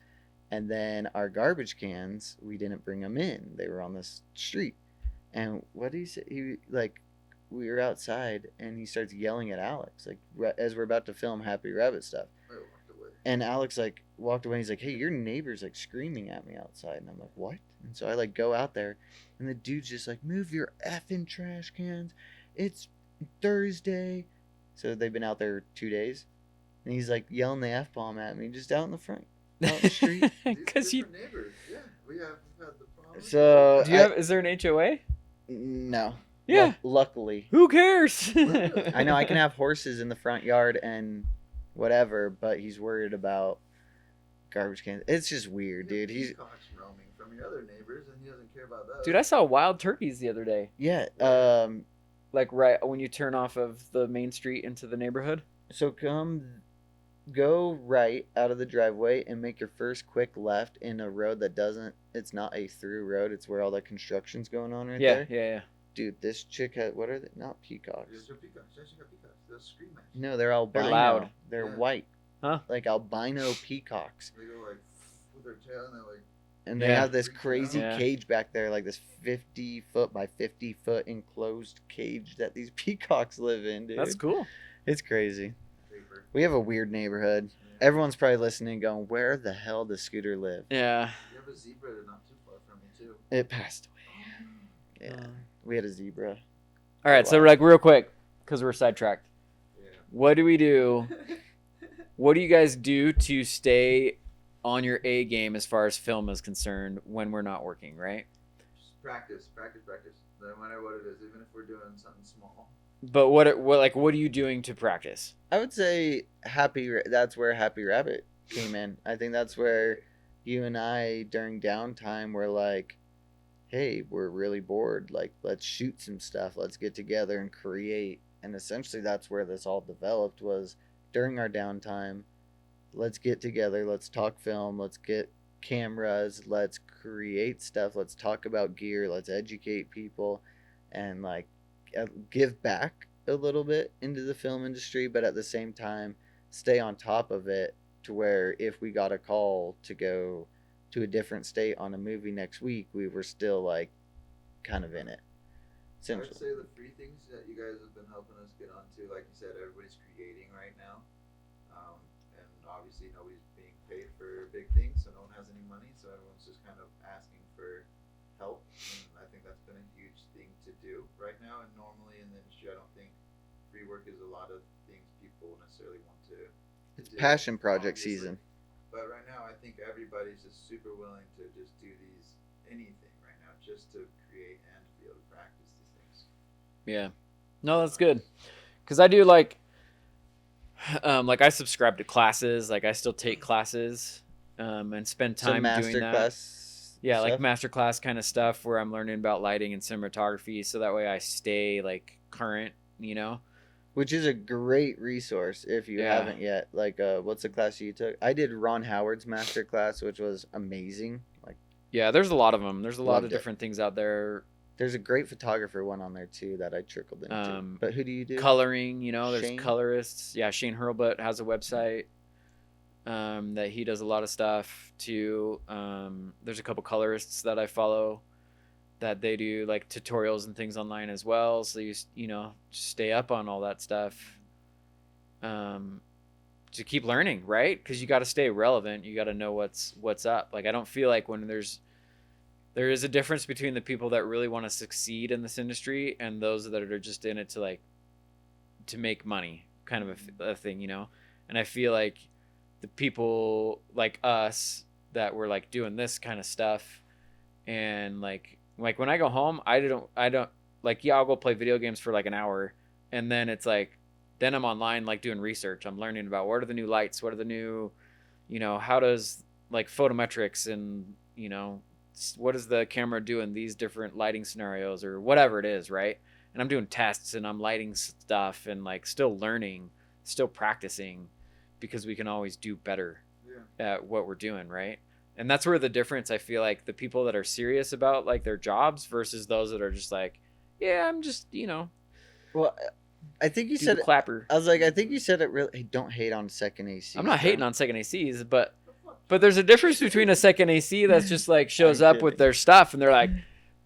And then our garbage cans, we didn't bring them in. They were on the street. And what did he say? He like we were outside and he starts yelling at Alex like as we're about to film Happy Rabbit stuff. I walked away. And Alex like walked away and he's like, hey, your neighbor's like screaming at me outside. And I'm like, what? And so I like go out there and the dude's just like, move your effing trash cans. It's Thursday. So they've been out there 2 days. And he's like yelling the F-bomb at me just out in the front, out in the street. Because These you. different neighbors. Yeah, we have had the problem. So Do you have? Is there an HOA? no. Yeah. Luckily. Who cares? I know I can have horses in the front yard and whatever, but he's worried about garbage cans. It's just weird, dude. He's peacocks roaming from your other neighbors, and he doesn't care about those. Dude, I saw wild turkeys the other day. yeah. Like right when you turn off of the main street into the neighborhood. So go right out of the driveway and make your first quick left in a road that doesn't. It's not a through road. It's where all the construction's going on right Yeah, there. yeah. Dude, this chick had what are they? Not peacocks. These are peacocks. She actually got peacocks. They'll scream at you. No, they're albino. loud. They're Yeah. white. Huh? Like albino peacocks. They go like with their tail, and they're like. And they Yeah. have this crazy Yeah. cage back there, like this 50-foot by 50-foot enclosed cage that these peacocks live in, dude. That's cool. It's crazy. Paper. We have a weird neighborhood. Yeah. Everyone's probably listening going, where the hell does Scooter live? Yeah. You have a zebra not too far from me too. It passed away. Yeah. We had a zebra. All right, so like real quick, because we're sidetracked. Yeah. What do we do? What do you guys do to stay on your A game as far as film is concerned when we're not working, right? Just practice. No matter what it is, even if we're doing something small. But what are you doing to practice? I would say that's where Happy Rabbit came in. I think that's where you and I, during downtime, were like, hey, we're really bored. Like, let's shoot some stuff. Let's get together and create. And essentially that's where this all developed was during our downtime. Let's get together. Let's talk film. Let's get cameras. Let's create stuff. Let's talk about gear. Let's educate people and like give back a little bit into the film industry, but at the same time stay on top of it to where if we got a call to go to a different state on a movie next week, we were still like kind of in it. I would Essentially. say the free things that you guys have been helping us get onto, like you said, everybody's creating right now. And obviously nobody's being paid for big things, so no one has any money, so everyone's just kind of asking for help. And I think that's been a huge thing to do right now. And normally in the industry, I don't think free work is a lot of things people necessarily want to It's do, passion project obviously. season. But right now, I think everybody's just super willing to just do anything right now, just to create and be able to practice these things. Yeah. No, that's good. Because I do like I subscribe to classes. Like I still take classes and spend Some time doing master that. class Yeah, like stuff. masterclass kind of stuff where I'm learning about lighting and cinematography, so that way I stay like current, you know. Which is a great resource if you Yeah. haven't yet. Like, what's the class you took? I did Ron Howard's master class, which was amazing. Like, Yeah, there's a lot of them. There's a lot of Loved it. different things out there. there's a great photographer one on there too that I trickled into. But who do you do? Coloring, you know, there's Shane? colorists. Yeah, Shane Hurlbut has a website that he does a lot of stuff too. There's a couple colorists that I follow that they do like tutorials and things online as well. So you know, just stay up on all that stuff. To keep learning, right? Because you got to stay relevant. You got to know what's up. Like I don't feel like when there is a difference between the people that really want to succeed in this industry and those that are just in it to make money, kind of a thing, you know. And I feel like the people like us that were like doing this kind of stuff, and like when I go home, I don't like, yeah, I'll go play video games for like an hour, and then it's like then I'm online like doing research. I'm learning about what are the new lights, what are the new, you know, how does like photometrics and, you know, what does the camera do in these different lighting scenarios or whatever it is, right? And I'm doing tests and I'm lighting stuff and like still learning, still practicing, because we can always do better at what we're doing, right? And that's where the difference, I feel like the people that are serious about like their jobs versus those that are just like, yeah, I'm just, you know, Well, I think you do said the clapper. I was like, I think you said it really. Hey, don't hate on second AC. I'm not hating on second ACs, but there's a difference between a second AC that's just like shows I'm up with kidding. their stuff and they're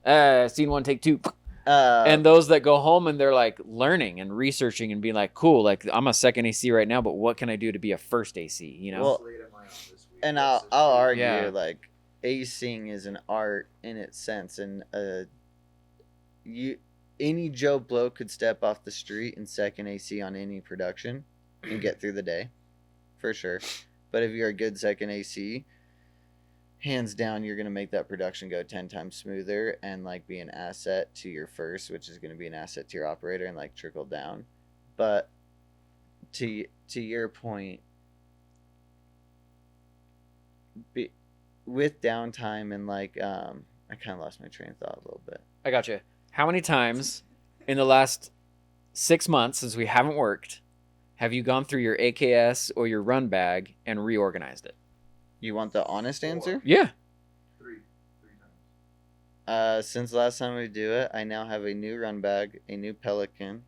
like, scene one, take two. And those that go home and they're like learning and researching and being like, cool, like I'm a second AC right now, but what can I do to be a first AC, you know? Well, Slate at my office this week. and That's I'll just- argue Yeah. like acing is an art in its sense, and you any Joe Blow could step off the street and second AC on any production and get through the day, for sure. But if you're a good second AC, hands down, you're gonna make that production go 10 times smoother and like be an asset to your first, which is gonna be an asset to your operator and like trickle down. But to your point, with downtime and like I kind of lost my train of thought a little bit. I got you. How many times in the last 6 months since we haven't worked have you gone through your AKS or your run bag and reorganized it? You want the honest answer? Yeah. three times. Since last time we do it, I now have a new run bag, a new Pelican.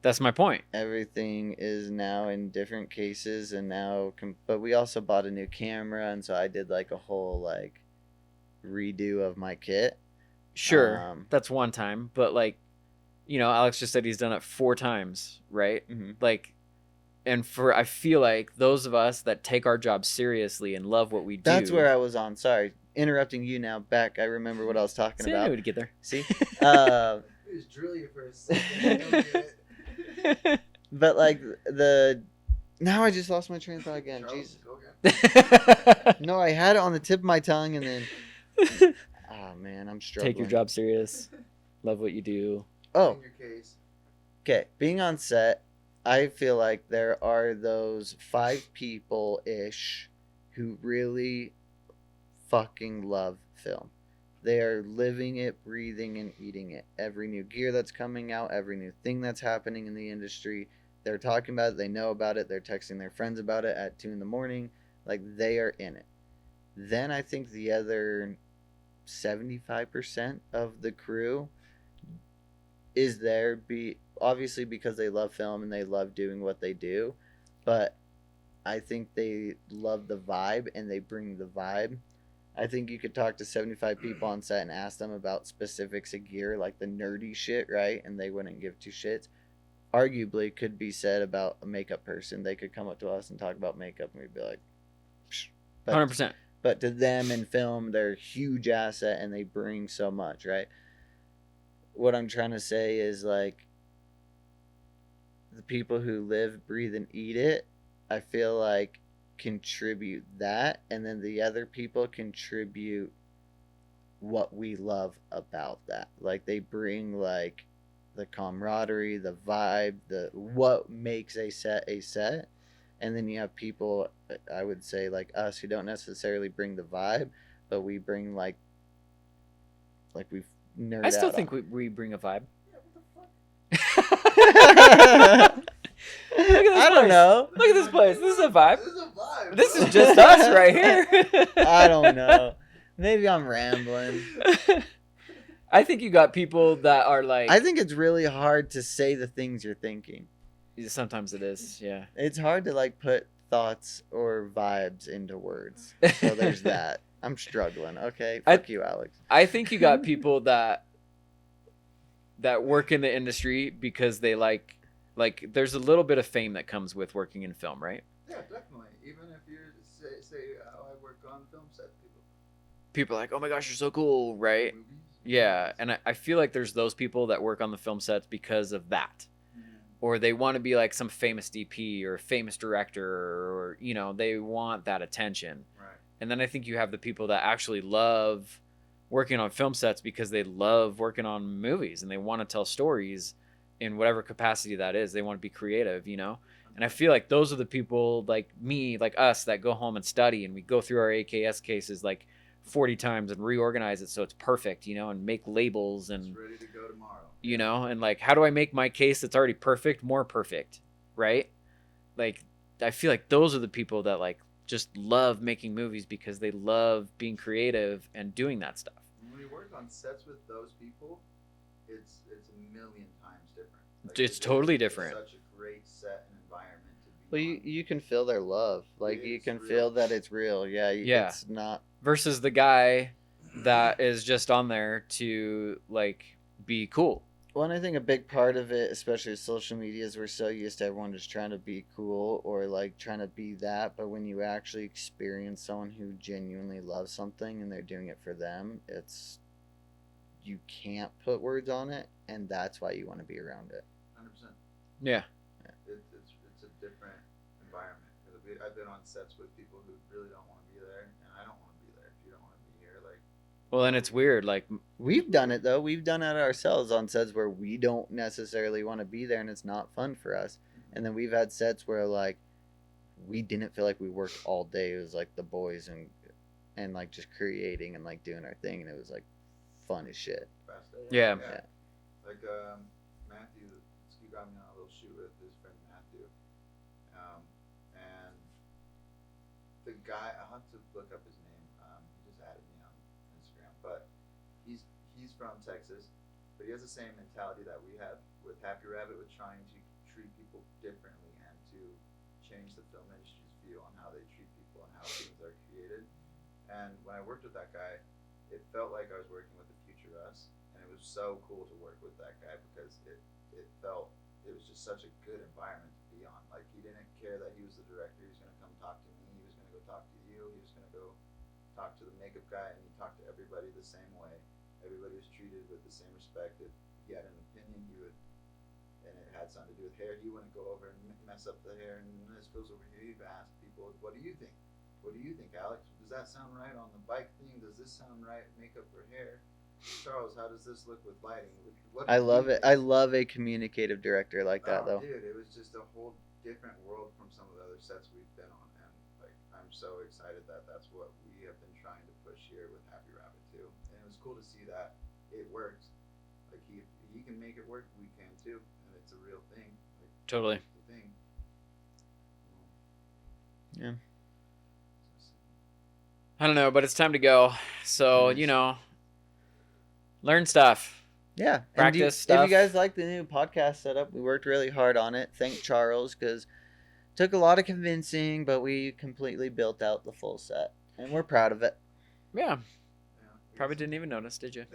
That's my point. Everything is now in different cases, and now, but we also bought a new camera, and so I did like a whole like redo of my kit. Sure, that's one time, but like, you know, Alex just said he's done it 4 times, right? Mm-hmm. Like, and I feel like those of us that take our job seriously and love what we do. That's where I was on. Sorry, interrupting you now. Back, I remember what I was talking See, I about. knew we'd get there. See, Just drill you for a second. You'll get it. but like now I just lost my train of thought again. Charles, Jesus. go again. No, I had it on the tip of my tongue, and then oh man, I'm struggling. Take your job serious. Love what you do. Oh, In your case. okay. Being on set, I feel like there are those 5 people ish who really fucking love film. They are living it, breathing, and eating it. Every new gear that's coming out, every new thing that's happening in the industry, they're talking about it, they know about it, they're texting their friends about it at 2 in the morning. Like, they are in it. Then I think the other 75% of the crew is there obviously because they love film and they love doing what they do, but I think they love the vibe and they bring the vibe. I think you could talk to 75 people on set and ask them about specifics of gear, like the nerdy shit, right? And they wouldn't give 2 shits. Arguably could be said about a makeup person. They could come up to us and talk about makeup and we'd be like, psh. 100%. But to them in film, they're a huge asset and they bring so much, right? what I'm trying to say is like the people who live, breathe, and eat it, I feel like contribute that, and then the other people contribute what we love about that. Like they bring like the camaraderie, the vibe, the what makes a set. And then you have people, I would say like us, who don't necessarily bring the vibe, but we bring like we I nerd still out think on. we bring a vibe. I Look at this don't place. know. Look at this place. This is a vibe. This is a vibe. This bro. is just us right here. I don't know. Maybe I'm rambling. I think you got people that are like. I think it's really hard to say the things you're thinking. Sometimes it is, yeah. It's hard to like put thoughts or vibes into words. So there's that. I'm struggling. Okay, fuck you, Alex. I think you got people that work in the industry because they like there's a little bit of fame that comes with working in film, right? Yeah, definitely. Even if you say oh, I work on film set, People are like, oh my gosh, you're so cool, right? movies. Yeah, and I feel like there's those people that work on the film sets because of that. Or they want to be like some famous DP or famous director, or they want that attention. Right. And then I think you have the people that actually love working on film sets because they love working on movies and they want to tell stories in whatever capacity that is. They want to be creative, And I feel like those are the people like me, like us, that go home and study, and we go through our AKS cases like 40 times and reorganize it so it's perfect, and make labels and It's ready to go tomorrow. and like, how do I make my case that's already perfect more perfect, right? Like, I feel like those are the people that like just love making movies because they love being creative and doing that stuff. When you work on sets with those people, it's a million times different. It's totally different. It's such a great set and environment to be Well, on. you can feel their love. Like you It's can real. feel that it's real. Yeah. Yeah. It's not. Versus the guy that is just on there to like be cool. Well, and I think a big part of it, especially with social media, is we're so used to everyone just trying to be cool or like trying to be that. But when you actually experience someone who genuinely loves something and they're doing it for them, you can't put words on it, and that's why you want to be around it. 100%. Yeah. It's a different environment. 'Cause I've been on sets with people who really don't want to be there, and I don't want to be there if you don't want to be here. Like, Well, then it's weird. Like, We've done it though. We've done it ourselves on sets where we don't necessarily want to be there, and it's not fun for us. And then we've had sets where like we didn't feel like we worked all day. It was like the boys and like just creating and like doing our thing, and it was like fun as shit. fast day. Yeah. Yeah. Like Matthew, he got me on a little shoot with his friend Matthew, and the guy, I'll have to look up his name. He just added me on Instagram, but he's from Texas, but he has the same mentality that we have with Happy Rabbit, with trying to treat people differently and to change the film industry's view on how they treat people and how things are created. And when I worked with that guy, it felt like I was working with the future us, and it was so cool to work with that guy because it was just such a good environment to be on. Like, he didn't care that he was the director. He was going to come talk to me. He was going to go talk to you. He was going to go talk to the makeup guy, and he talked to everybody the same way. Everybody was treated with the same respect. If he had an opinion, and it had something to do with hair, he wouldn't go over and mess up the hair. And this goes over here. He'd ask people, "What do you think? What do you think, Alex? Does that sound right on the bike thing? Does this sound right? Makeup or hair? Charles, how does this look with lighting?" What I do love you it. think? I love a communicative director like that though. Dude, it was just a whole different world from some of the other sets we've been on, and like, I'm so excited that that's what we have been trying to push here with Happy Rabbit too. And it was cool to see that it works. Like, he can make it work, we can too, and it's a real thing. Like, Totally. it's a thing. Yeah. I don't know, but it's time to go. So, learn stuff. Yeah. Practice If stuff. you guys like the new podcast setup, we worked really hard on it. Thank Charles, because took a lot of convincing, but we completely built out the full set, and we're proud of it. Yeah. Yeah, Probably didn't even notice, did you?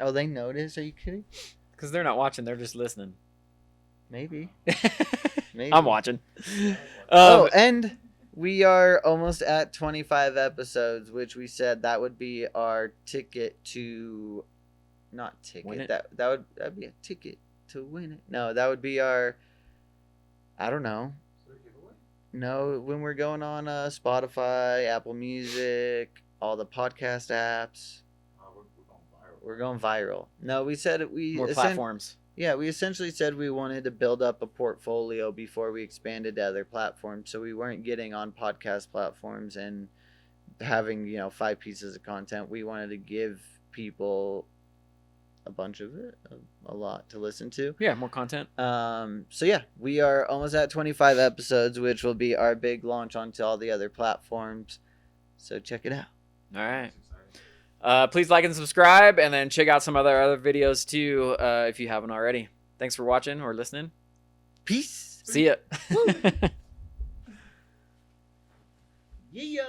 Oh, they noticed? Are you kidding? Because they're not watching, they're just listening. Maybe. Maybe. I'm watching. Oh, and we are almost at 25 episodes, which we said that would be our ticket to not ticket. Win it? That'd be a ticket to win it. No, that would be our. I don't know. Is there a giveaway? No, when we're going on Spotify, Apple Music, all the podcast apps, We're going viral. we're going viral. No, we said we More platforms. Yeah, we essentially said we wanted to build up a portfolio before we expanded to other platforms, so we weren't getting on podcast platforms and having 5 pieces of content. We wanted to give people a bunch of it, a lot to listen to. Yeah, more content. So yeah, we are almost at 25 episodes, which will be our big launch onto all the other platforms. So check it out. All right. That's exciting. Please like and subscribe, and then check out some other videos too if you haven't already. Thanks for watching or listening. Peace. See ya. Yeah.